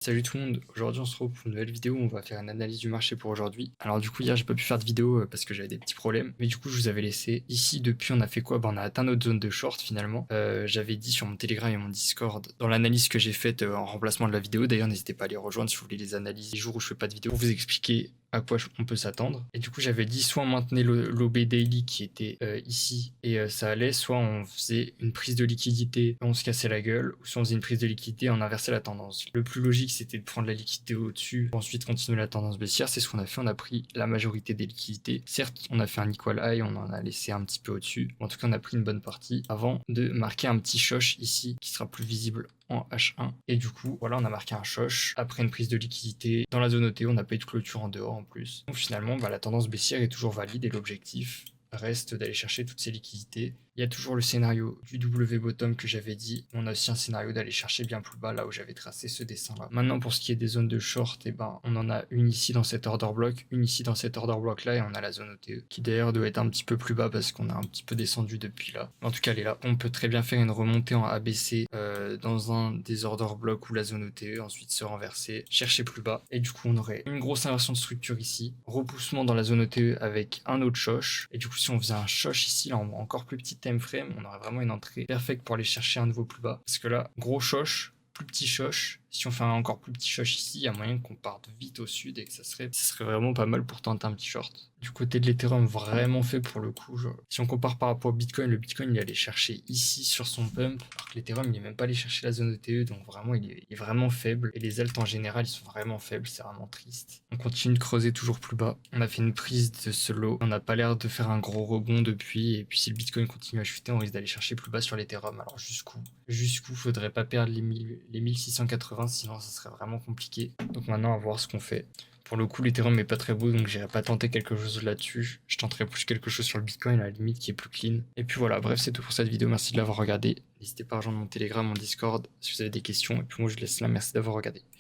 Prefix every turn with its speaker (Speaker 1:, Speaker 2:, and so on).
Speaker 1: Salut tout le monde, aujourd'hui on se retrouve pour une nouvelle vidéo où on va faire une analyse du marché pour aujourd'hui. Alors du coup hier j'ai pas pu faire de vidéo parce que j'avais des petits problèmes, mais du coup je vous avais laissé. Ici depuis on a fait quoi? On a atteint notre zone de short finalement. J'avais dit sur mon Telegram et mon Discord, dans l'analyse que j'ai faite en remplacement de la vidéo, d'ailleurs n'hésitez pas à les rejoindre si vous voulez les analyses les jours où je fais pas de vidéo, pour vous expliquer à quoi on peut s'attendre. Et du coup j'avais dit soit on maintenait l'OB daily qui était ici et ça allait, soit on faisait une prise de liquidité, on se cassait la gueule, ou soit on faisait une prise de liquidité et on inversait la tendance. Le plus logique c'était de prendre la liquidité au-dessus, pour ensuite continuer la tendance baissière, c'est ce qu'on a fait, on a pris la majorité des liquidités. Certes on a fait un equal high, on en a laissé un petit peu au-dessus, en tout cas on a pris une bonne partie avant de marquer un petit shosh ici qui sera plus visible en H1 et du coup voilà on a marqué un shosh après une prise de liquidité dans la zone OT, on n'a pas eu de clôture en dehors en plus, donc finalement la tendance baissière est toujours valide et l'objectif reste d'aller chercher toutes ces liquidités. Il y a toujours le scénario du W bottom que j'avais dit. On a aussi un scénario d'aller chercher bien plus bas là où j'avais tracé ce dessin là. Maintenant pour ce qui est des zones de short, on en a une ici dans cet order block, une ici dans cet order block là et on a la zone OTE qui d'ailleurs doit être un petit peu plus bas parce qu'on a un petit peu descendu depuis là. En tout cas elle est là. On peut très bien faire une remontée en ABC dans un des order blocks ou la zone OTE, ensuite se renverser, chercher plus bas et du coup on aurait une grosse inversion de structure ici, repoussement dans la zone OTE avec un autre shosh et du coup si on faisait un shosh ici là en encore plus petit time frame, on aurait vraiment une entrée parfaite pour aller chercher un nouveau plus bas. Parce que là, gros shosh, plus petit shosh. Si on fait un encore plus petit shosh ici, il y a moyen qu'on parte vite au sud et que ça serait vraiment pas mal pour tenter un petit short. Du côté de l'Ethereum, vraiment fait pour le coup. Si on compare par rapport au Bitcoin, le Bitcoin il est allé chercher ici sur son pump, alors que l'Ethereum il est même pas allé chercher la zone ETE, donc vraiment il est vraiment faible. Et les alts en général ils sont vraiment faibles, c'est vraiment triste. On continue de creuser toujours plus bas. On a fait une prise de ce lot, on n'a pas l'air de faire un gros rebond depuis, et puis si le Bitcoin continue à chuter, on risque d'aller chercher plus bas sur l'Ethereum. Alors jusqu'où faudrait pas perdre les 1680, sinon ça serait vraiment compliqué. Donc maintenant à voir ce qu'on fait. Pour le coup, l'Ethereum est pas très beau, donc j'irai pas tenter quelque chose là-dessus. Je tenterai plus quelque chose sur le Bitcoin à la limite qui est plus clean. Et puis voilà, bref, c'est tout pour cette vidéo. Merci de l'avoir regardé. N'hésitez pas à rejoindre mon Telegram, mon Discord si vous avez des questions. Et puis moi, je laisse là. Merci d'avoir regardé.